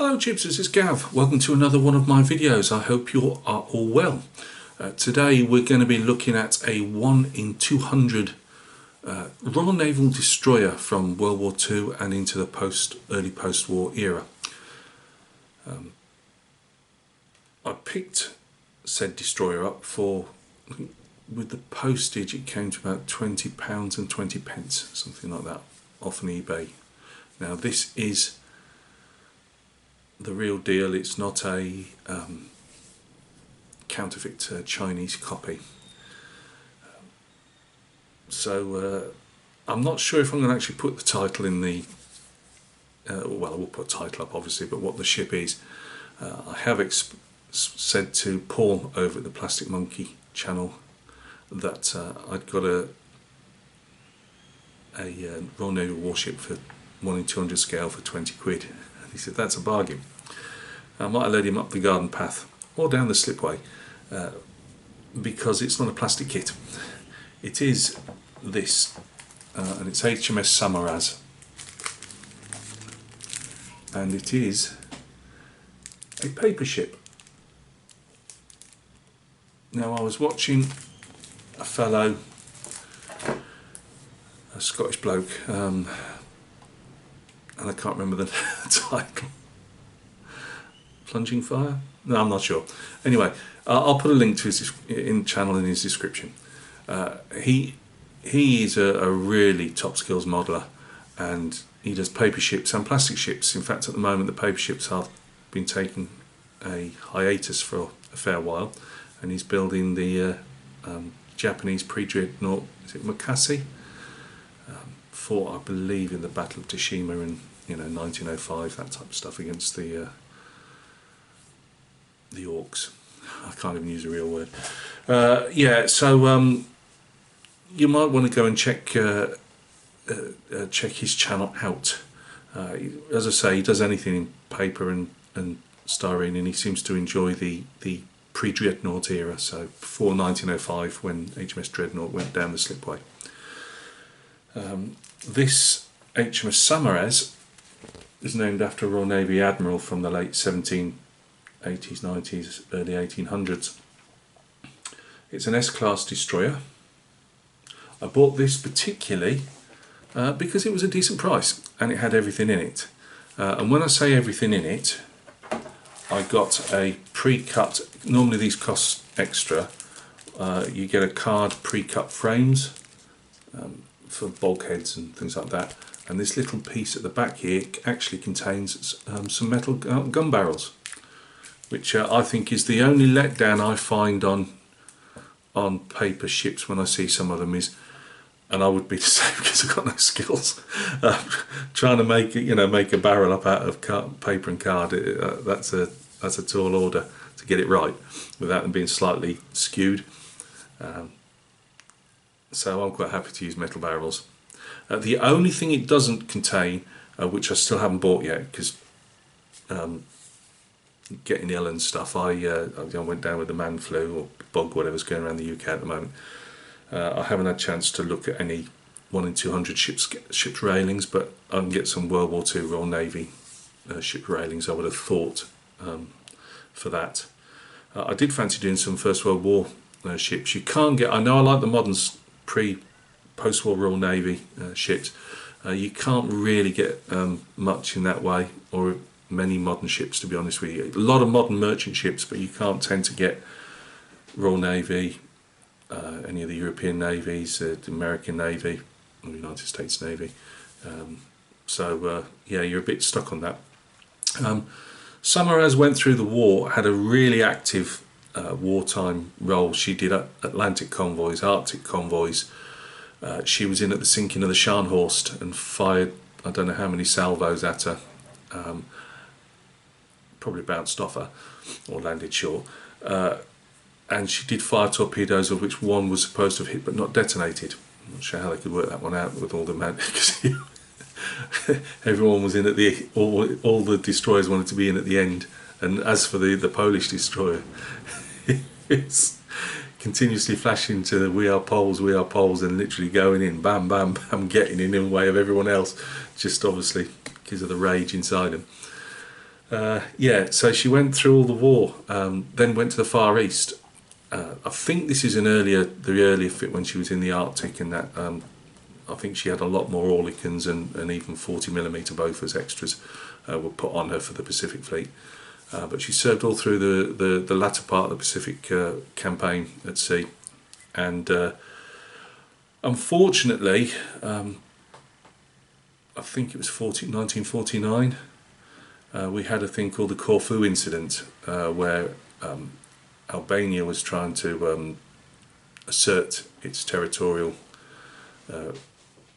Hello Chips, this is Gav. Welcome to another one of my videos. I hope you are all well. Today we're going to be looking at a 1 in 200 Royal Naval Destroyer from World War II and into the early post-war era. I picked said destroyer up for, with the postage it came to about £20 and 20 pence, something like that, off an eBay. Now this is the real deal, it's not a counterfeit Chinese copy. So I'm not sure if I'm going to actually put the title in the, well I will put a title up obviously, but what the ship is. I have said to Paul over at the Plastic Monkey channel that I'd got a Royal Navy warship for 1 in 200 scale for 20 quid. He said that's a bargain. I might have led him up the garden path or down the slipway because it's not a plastic kit. It is this, and it's HMS Samuarz, and it is a paper ship. Now I was watching a fellow, a Scottish bloke, and I can't remember the title. Plunging Fire? No, I'm not sure. Anyway, I'll put a link to his channel in his description. He is a really top skills modeller, and he does paper ships and plastic ships. In fact, at the moment, the paper ships have been taking a hiatus for a fair while, and he's building the Japanese pre-dreadnought, is it Makasi? Fought, I believe, in the Battle of Tsushima in 1905, that type of stuff, against the Orcs. I can't even use a real word. Yeah, so you might want to go and check his channel out. As I say, he does anything in paper and styrene, and he seems to enjoy the pre-dreadnought era, so before 1905 when HMS Dreadnought went down the slipway. This HMS Samuarz is named after a Royal Navy admiral from the late 1780s, 90s, early 1800s. It's an S-class destroyer. I bought this particularly because it was a decent price and it had everything in it. And when I say everything in it, I got a pre-cut, normally these cost extra, you get a card pre-cut frames for bulkheads and things like that, and this little piece at the back here actually contains some metal gun barrels, which I think is the only letdown I find on paper ships when I see some of them is, and I would be the same because I've got no skills, trying to make a barrel up out of paper and card. That's a tall order to get it right without them being slightly skewed. So I'm quite happy to use metal barrels. The only thing it doesn't contain, which I still haven't bought yet because getting ill and stuff, I went down with the man flu or bug, whatever's going around the UK at the moment. I haven't had a chance to look at any 1 in 200 ships railings, but I can get some World War II Royal Navy ship railings, I would have thought, for that. I did fancy doing some First World War ships. You can't get, I know I like the modern post-war Royal Navy ships. You can't really get much in that way, or many modern ships, to be honest with you. A lot of modern merchant ships, but you can't tend to get Royal Navy, any of the European navies, the American Navy, or the United States Navy. So yeah, you're a bit stuck on that. Samuarz went through the war, had a really active wartime role. She did Atlantic convoys, Arctic convoys. She was in at the sinking of the Scharnhorst and fired I don't know how many salvos at her. Probably bounced off her or landed short. And she did fire torpedoes, of which one was supposed to have hit but not detonated. I'm not sure how they could work that one out with all the men, because everyone was in at the all the destroyers wanted to be in at the end. And as for the Polish destroyer, it's continuously flashing to the we are Poles, and literally going in, bam, bam, bam, getting in the way of everyone else, just obviously because of the rage inside them. Yeah, so she went through all the war, then went to the Far East. I think this is the earlier fit when she was in the Arctic, and that I think she had a lot more Oerlikons and even 40mm Bofors extras were put on her for the Pacific Fleet. But she served all through the latter part of the Pacific campaign at sea, and unfortunately, I think it was 1949. We had a thing called the Corfu incident, where Albania was trying to assert its territorial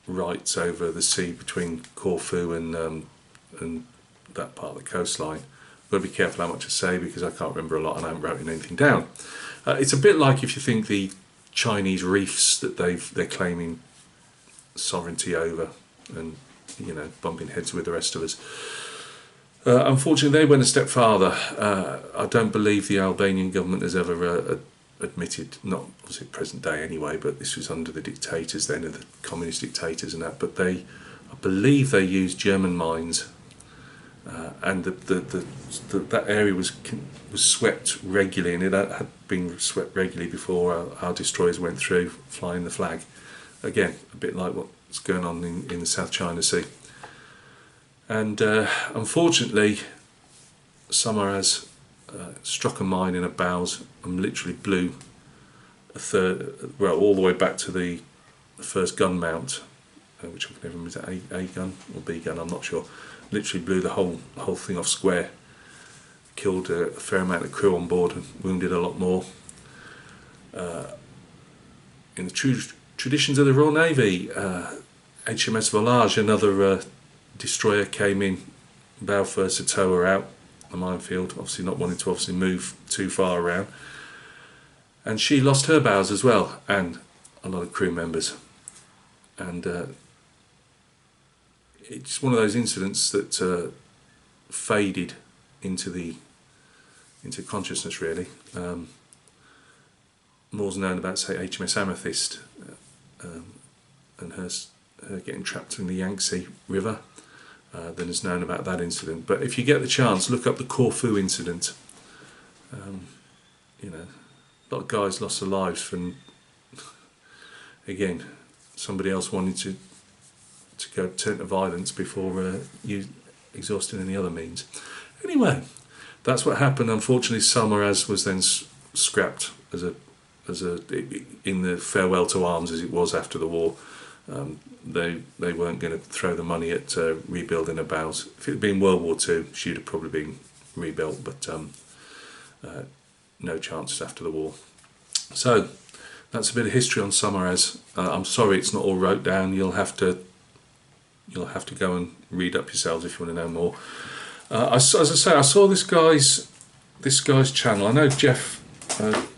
rights over the sea between Corfu and that part of the coastline. I've got to be careful how much I say because I can't remember a lot and I haven't written anything down. It's a bit like if you think the Chinese reefs that they're claiming sovereignty over, and bumping heads with the rest of us. Unfortunately, they went a step farther. I don't believe the Albanian government has ever admitted, not obviously present day anyway, but this was under the dictators then, of the communist dictators and that. But I believe they used German mines, and that area was swept regularly, and it had been swept regularly before our destroyers went through, flying the flag. Again, a bit like what's going on in the South China Sea. And unfortunately, Samuarz struck a mine in her bows and literally blew all the way back to the first gun mount, which I can never remember, was it A gun or B gun, I'm not sure. Literally blew the whole thing off square, killed a fair amount of crew on board and wounded a lot more. In the traditions of the Royal Navy, HMS Volage, another destroyer, came in bow first to tow her out the minefield, obviously not wanting to move too far around, and she lost her bows as well, and a lot of crew members. And it's one of those incidents that faded into consciousness, really. More's known about, say, HMS Amethyst and her getting trapped in the Yangtze River than is known about that incident. But if you get the chance, look up the Corfu incident. A lot of guys lost their lives from, again, somebody else wanting to go turn to violence before you exhausting any other means. Anyway, that's what happened. Unfortunately, Samuarz was then scrapped in the farewell to arms, as it was after the war. They weren't going to throw the money at rebuilding her bows. If it had been World War II, she'd have probably been rebuilt, but no chances after the war. So that's a bit of history on Samuarz. I'm sorry it's not all wrote down. You'll have to go and read up yourselves if you want to know more. As I say, I saw this guy's channel. I know Jeff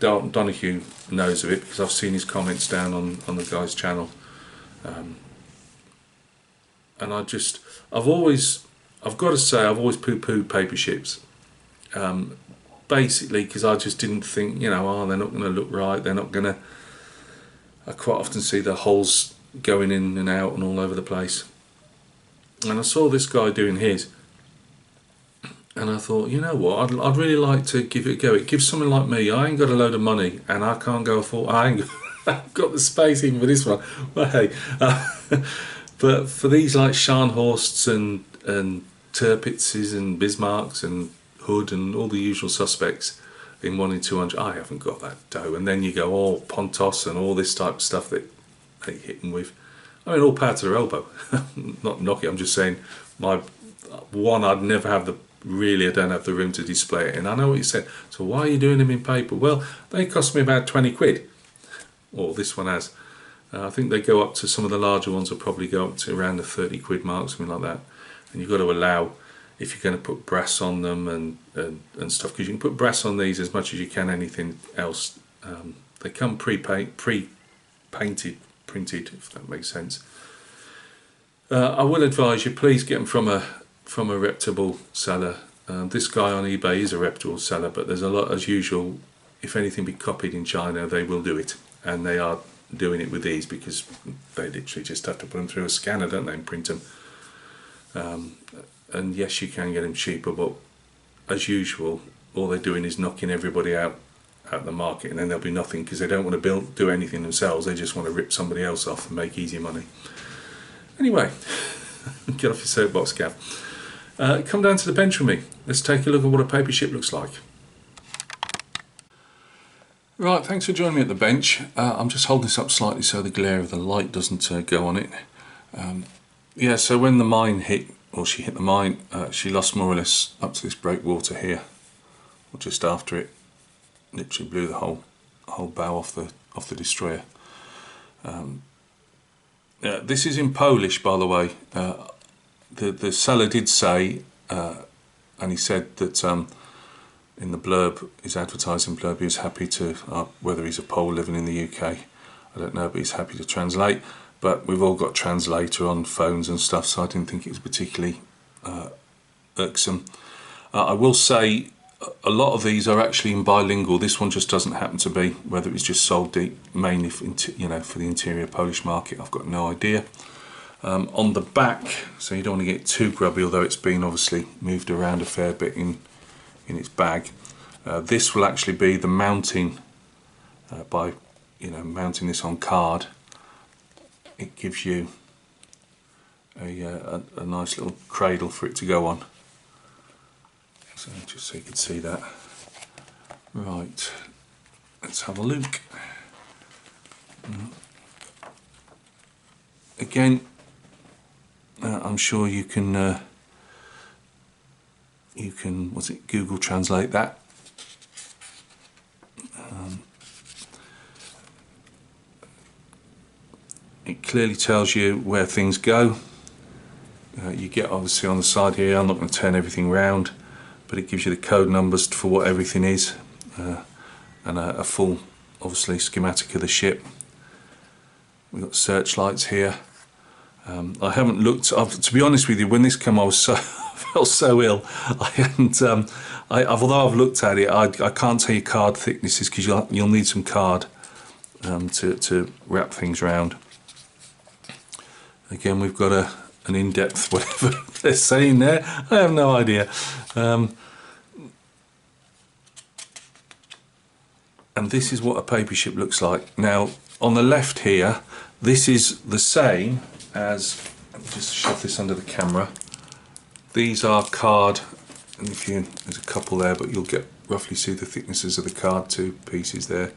Donahue knows of it because I've seen his comments down on the guy's channel. And I've got to say, I've always poo-pooed paper ships. Basically, because I just didn't think, they're not going to look right. They're not going to. I quite often see the holes going in and out and all over the place. And I saw this guy doing his, and I thought, you know what? I'd really like to give it a go. It gives someone like me. I ain't got a load of money, and I can't go afford. I've got the space even for this one. Well, hey, but for these like Scharnhorsts and Tirpitzes and Bismarcks and Hood and all the usual suspects in 1 in 200, I haven't got that dough. And then you go all Pontos and all this type of stuff that they hit them with. I mean, all power to their elbow. Not knock it. I'm just saying, I'd never have I don't have the room to display it. And I know what you said. So why are you doing them in paper? Well, they cost me about 20 quid. Or this one has. I think they go up to, some of the larger ones will probably go up to around the 30 quid mark, something like that. And you've got to allow, if you're going to put brass on them and stuff, because you can put brass on these as much as you can anything else. They come pre-painted, printed, if that makes sense. I will advise you, please get them from a reputable seller. This guy on eBay is a reputable seller, but there's a lot, as usual, if anything be copied in China, they will do it. And they are doing it with these because they literally just have to put them through a scanner, don't they, and print them. And yes, you can get them cheaper, but as usual, all they're doing is knocking everybody out the market, and then there'll be nothing because they don't want to do anything themselves. They just want to rip somebody else off and make easy money. Anyway, get off your soapbox, Gav. Come down to the bench with me. Let's take a look at what a paper ship looks like. Right, thanks for joining me at the bench. I'm just holding this up slightly so the glare of the light doesn't go on it. Yeah, so when the mine hit, or she hit the mine, she lost more or less up to this breakwater here, or just after it. Literally blew the whole bow off the destroyer. This is in Polish, by the way. The seller did say, and he said that in the blurb, his advertising blurb, he was happy to, whether he's a Pole living in the UK, I don't know, but he's happy to translate. But we've all got translator on phones and stuff, so I didn't think it was particularly irksome. I will say a lot of these are actually in bilingual. This one just doesn't happen to be. Whether it's just sold deep, mainly for, for the interior Polish market, I've got no idea. On the back, so you don't want to get too grubby, although it's been obviously moved around a fair bit in its bag. This will actually be the mounting, by mounting this on card. It gives you a nice little cradle for it to go on. So just so you can see that. Right, let's have a look. Again, I'm sure you can Google Translate that. It clearly tells you where things go. You get obviously on the side here, I'm not going to turn everything round, but it gives you the code numbers for what everything is, and a full, obviously, schematic of the ship. We've got searchlights here. I haven't looked, to be honest with you, when this came I was so felt so ill. I hadn't, although I've looked at it, I can't tell you card thicknesses because you'll need some card to wrap things around. Again, we've got an in-depth whatever they're saying there. I have no idea. And this is what a paper ship looks like. Now, on the left here, this is the same as, let me just shove this under the camera. These are card, and there's a couple there, but you'll roughly see the thicknesses of the card, 2 pieces there.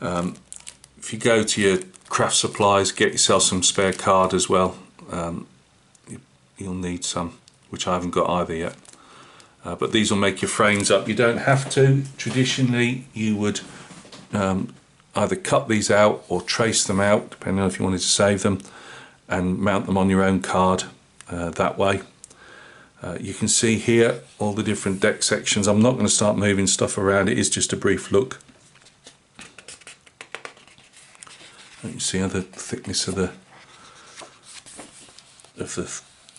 If you go to your craft supplies, get yourself some spare card as well. You'll need some, which I haven't got either yet. But these will make your frames up. You don't have to. Traditionally, you would either cut these out or trace them out, depending on if you wanted to save them, and mount them on your own card that way. You can see here all the different deck sections. I'm not going to start moving stuff around. It is just a brief look. You can see the thickness of the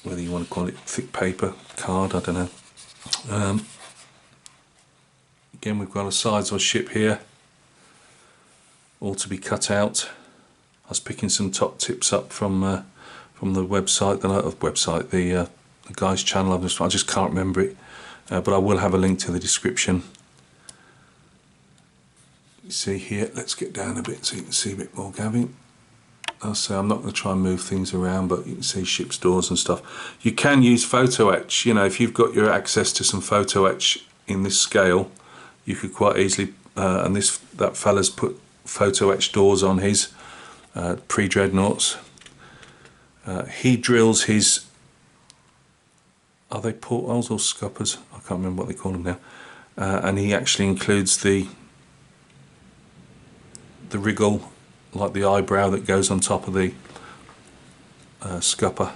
whether you want to call it thick paper card, I don't know. Again, we've got a sides of ship here, all to be cut out. I was picking some top tips up from the website, the guy's channel. I just can't remember it, but I will have a link to the description. You see here, let's get down a bit so you can see a bit more, Gavin. I'll say I'm not going to try and move things around, but you can see ship's doors and stuff. You can use photo etch. If you've got your access to some photo etch in this scale, you could quite easily, and that fella's put photo etch doors on his pre-dreadnoughts. He drills his, are they portholes or scuppers? I can't remember what they call them now. And he actually includes the wriggle, like the eyebrow that goes on top of the scupper.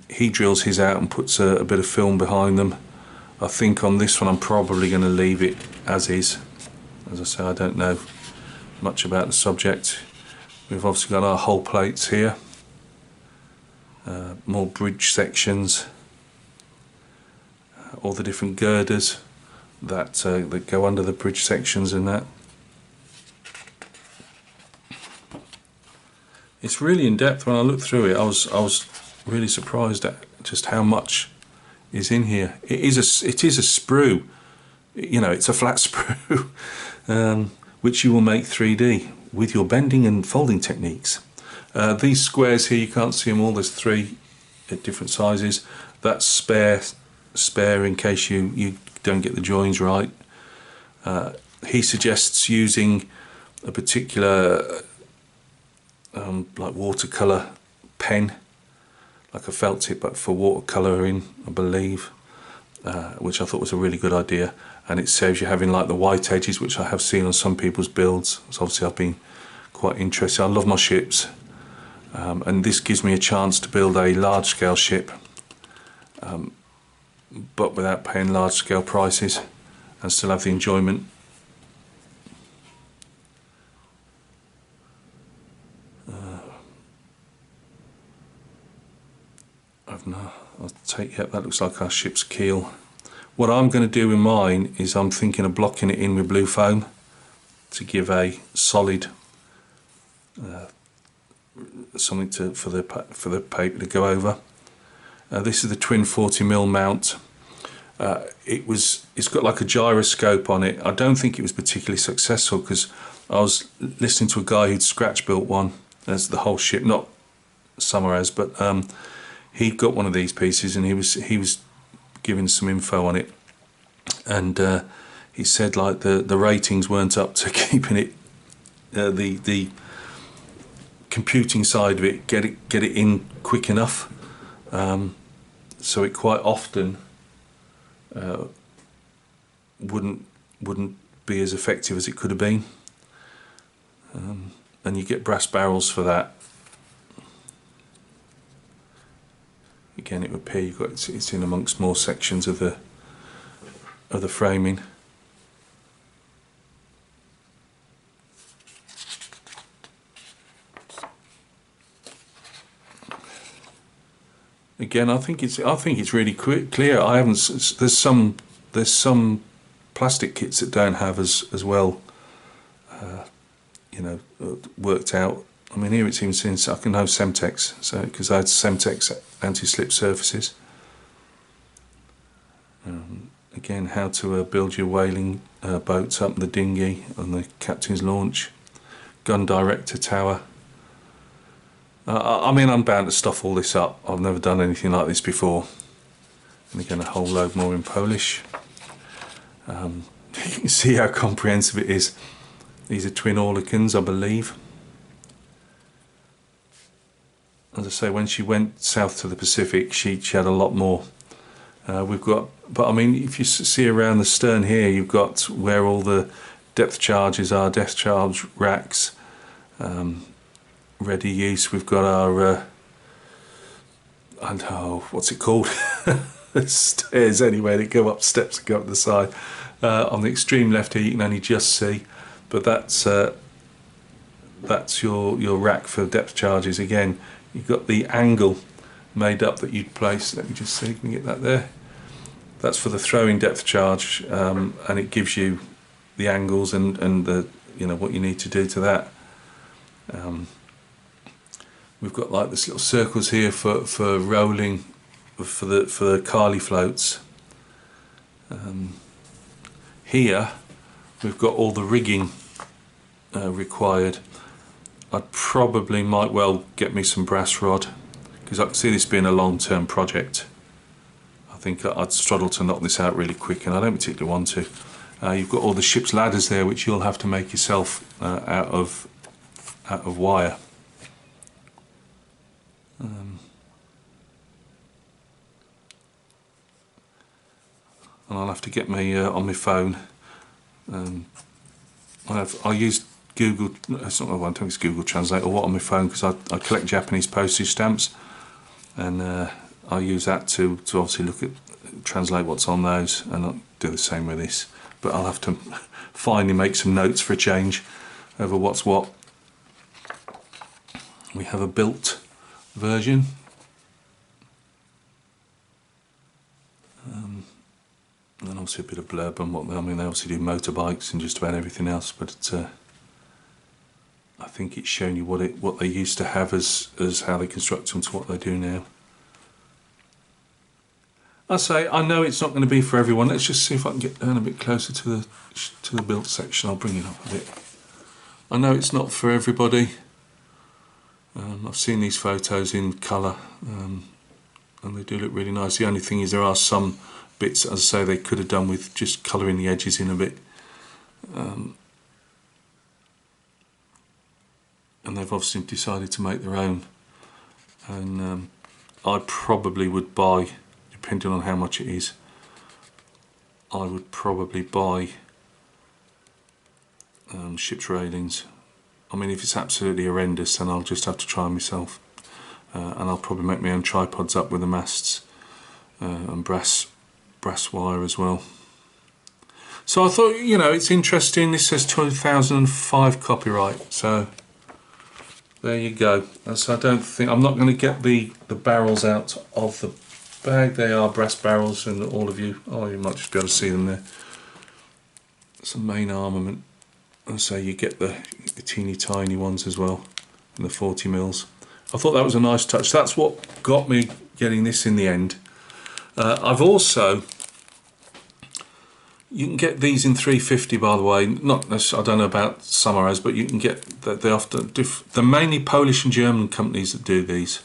He drills his out and puts a bit of film behind them. I think on this one I'm probably going to leave it as is. As I say, I don't know much about the subject. We've obviously got our hull plates here, more bridge sections, all the different girders that go under the bridge sections and that. It's really in depth. When I looked through it, I was really surprised at just how much is in here. It is a sprue, you know, it's a flat sprue, which you will make 3D with your bending and folding techniques. These squares here, you can't see them all, there's 3 at different sizes. That's spare in case you don't get the joins right. He suggests using a particular like watercolour pen, like a felt tip, but for watercolouring, I believe, which I thought was a really good idea. And it saves you having like the white edges, which I have seen on some people's builds. So obviously I've been quite interested. I love my ships, and this gives me a chance to build a large scale ship, but without paying large scale prices, and still have the enjoyment. I'll take, yep, that looks like our ship's keel. What I'm going to do with mine is I'm thinking of blocking it in with blue foam to give a solid something for the paper to go over. This is the twin 40mm mount. It's got like a gyroscope on it. I don't think it was particularly successful because I was listening to a guy who'd scratch built one. That's the whole ship, not Samuarz, but he got one of these pieces and he was giving some info on it, and he said like the ratings weren't up to keeping it, the computing side of it, get it in quick enough, so it quite often wouldn't be as effective as it could have been, and you get brass barrels for that. Again, it would appear you've got it's in amongst more sections of the framing. Again, I think it's really clear. I haven't. There's some plastic kits that don't have as well, you know, worked out. I mean, here it seems since I can know Semtex, so because I had Semtex anti-slip surfaces. Again, how to build your whaling boats up the dinghy on the captain's launch, gun director tower. I mean, I'm bound to stuff all this up. I've never done anything like this before. And again, a whole load more in Polish. You can see how comprehensive it is. These are twin Orlikans, I believe. As I say, when she went south to the Pacific, she had a lot more. We've got, but I mean, if you see around the stern here, you've got where all the depth charges are, depth charge racks, ready use. We've got our, I don't know, what's it called? Stairs anyway, that go up steps and go up the side. On the extreme left here, you can only just see, but that's your rack for depth charges. Again, you've got the angle made up that you'd place. Let me just see if we can get that there. That's for the throwing depth charge, and it gives you the angles and the, you know, what you need to do to that. We've got like this little circles here for rolling for the Carly floats. Here we've got all the rigging required. I probably might well get me some brass rod because I can see this being a long-term project. I think I'd struggle to knock this out really quick, and I don't particularly want to. You've got all the ship's ladders there, which you'll have to make yourself out of wire. And I'll have to get me on my phone. I use Google. It's not one thing. It's Google Translate or what on my phone because I collect Japanese postage stamps, and I use that to obviously look at translate what's on those, and I'll do the same with this. But I'll have to finally make some notes for a change over what's what. We have a built version. And obviously a bit of blurb on what they obviously do motorbikes and just about everything else, but I think it's showing you what they used to have as how they construct them to what they do now. I say, I know it's not going to be for everyone. Let's just see if I can get down a bit closer to the built section. I'll bring it up a bit. I know it's not for everybody. I've seen these photos in colour, and they do look really nice. The only thing is there are some bits, as I say, they could have done with just colouring the edges in a bit. And they've obviously decided to make their own. And I probably would buy, depending on how much it is, I would probably buy ship's railings. I mean, if it's absolutely horrendous, then I'll just have to try myself, and I'll probably make my own tripods up with the masts and brass wire as well. So I thought, you know, it's interesting. This says 2005 copyright, so there you go. So I don't think, I'm not going to get the barrels out of the bag. They are brass barrels, and all of you, oh, you might just be able to see them there. Some main armament. And so you get the teeny tiny ones as well, and the 40 mils. I thought that was a nice touch. That's what got me getting this in the end. I've also, you can get these in 350, by the way. Not necessarily, I don't know about Samuarz, but you can get they often they're mainly Polish and German companies that do these,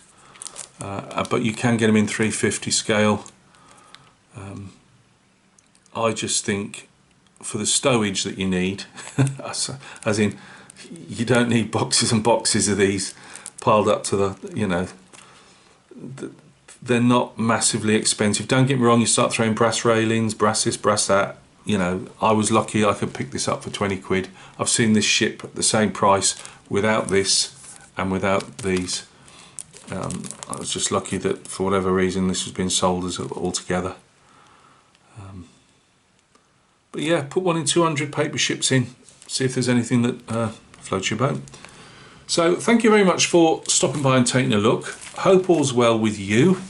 but you can get them in 350 scale. I just think, for the stowage that you need, as in, you don't need boxes and boxes of these piled up to the, you know, they're not massively expensive. Don't get me wrong, you start throwing brass railings, brass this, brass that, you know, I was lucky I could pick this up for 20 quid. I've seen this ship at the same price without this and without these. I was just lucky that for whatever reason this has been sold as all together. But yeah, put one in 200 paper ships in, see if there's anything that floats your boat. So thank you very much for stopping by and taking a look. Hope all's well with you.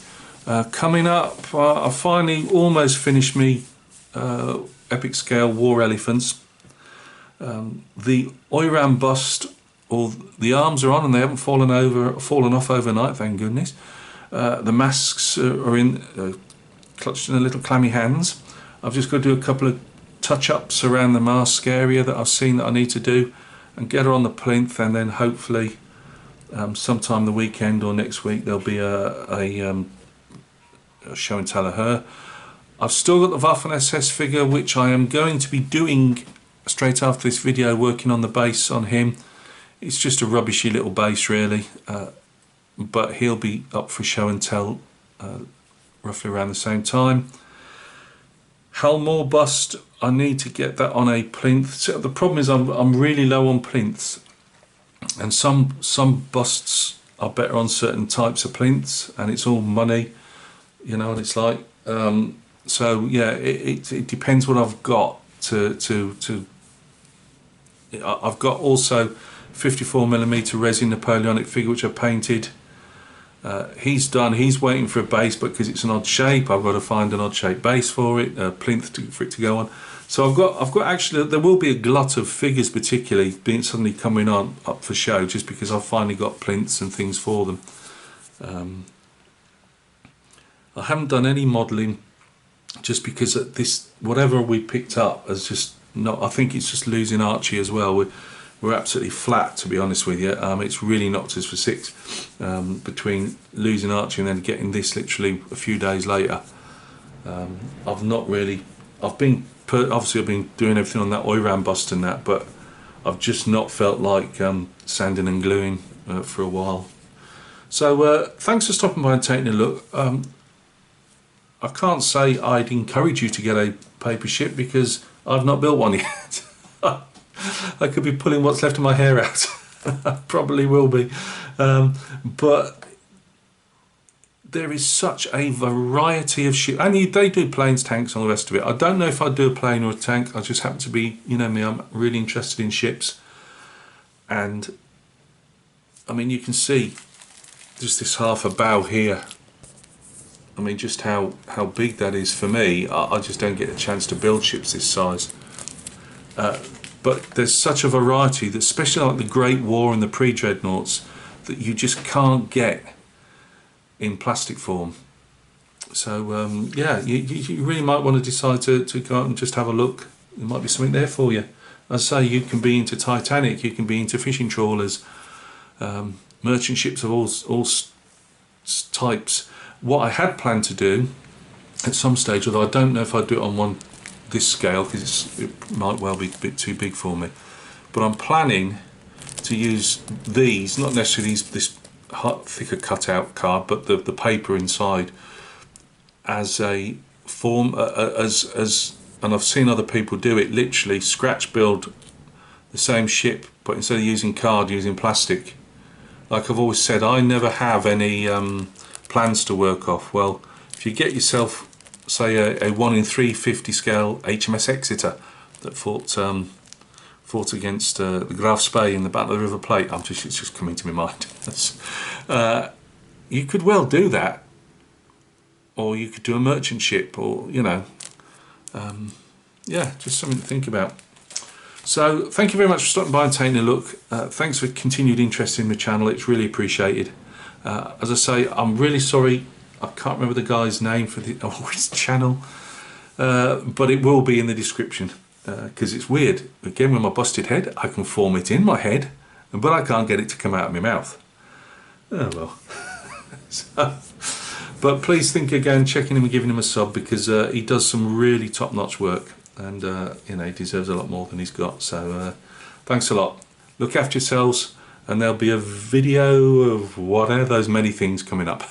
Coming up, I finally almost finished me epic scale war elephants. The Oiram bust, or the arms are on and they haven't fallen off overnight, thank goodness. The masks are in clutched in a little clammy hands. I've just got to do a couple of touch-ups around the mast area that I've seen that I need to do, and get her on the plinth, and then hopefully sometime the weekend or next week there'll be a show and tell of her. I've still got the Waffen SS figure, which I am going to be doing straight after this video, working on the base on him. It's just a rubbishy little base really, but he'll be up for show and tell roughly around the same time. Halmore bust, I need to get that on a plinth. So the problem is I'm really low on plinths, and some busts are better on certain types of plinths, and it's all money, you know what it's like. So yeah, it depends what I've got I've got also 54mm resin Napoleonic figure which I painted. He's done, he's waiting for a base, but because it's an odd shape I've got to find an odd shaped base for it, a plinth for it to go on. So I've got actually, there will be a glut of figures particularly being suddenly coming on up for show, just because I've finally got plinths and things for them. I haven't done any modelling just because this, whatever we picked up has just not, I think it's just losing Archie as well. We're absolutely flat, to be honest with you. It's really knocked us for six between losing Archie and then getting this literally a few days later. I've not really, obviously I've been doing everything on that Oiram bust and that, but I've just not felt like sanding and gluing for a while. So thanks for stopping by and taking a look. I can't say I'd encourage you to get a paper ship because I've not built one yet. I could be pulling what's left of my hair out. I probably will be. But there is such a variety of ships. And they do planes, tanks, and all the rest of it. I don't know if I'd do a plane or a tank. I just happen to be, you know me, I'm really interested in ships. And I mean, you can see just this half a bow here. I mean, just how big that is for me. I just don't get a chance to build ships this size. But there's such a variety, that especially like the Great War and the pre-dreadnoughts, that you just can't get in plastic form. So yeah, you really might want to decide to go out and just have a look. There might be something there for you. As I say, you can be into Titanic, you can be into fishing trawlers, merchant ships of all types. What I had planned to do at some stage, although I don't know if I'd do it on this scale because it might well be a bit too big for me, but I'm planning to use these, not necessarily this thicker cutout card, but the paper inside as a form, and I've seen other people do it, literally scratch build the same ship, but instead of using card, using plastic. Like I've always said, I never have any plans to work off. Well, if you get yourself, say, a 1 in 350 scale HMS Exeter that fought against the Graf Spee in the Battle of the River Plate, it's just coming to my mind. You could well do that, or you could do a merchant ship, or yeah, just something to think about. So thank you very much for stopping by and taking a look. Thanks for continued interest in the channel, it's really appreciated. As I say, I'm really sorry I can't remember the guy's name for his channel, but it will be in the description, because it's weird. Again, with my busted head, I can form it in my head, but I can't get it to come out of my mouth. Oh well. But please think again, checking him and giving him a sub, because he does some really top-notch work, and he deserves a lot more than he's got. So thanks a lot. Look after yourselves, and there'll be a video of whatever those many things coming up.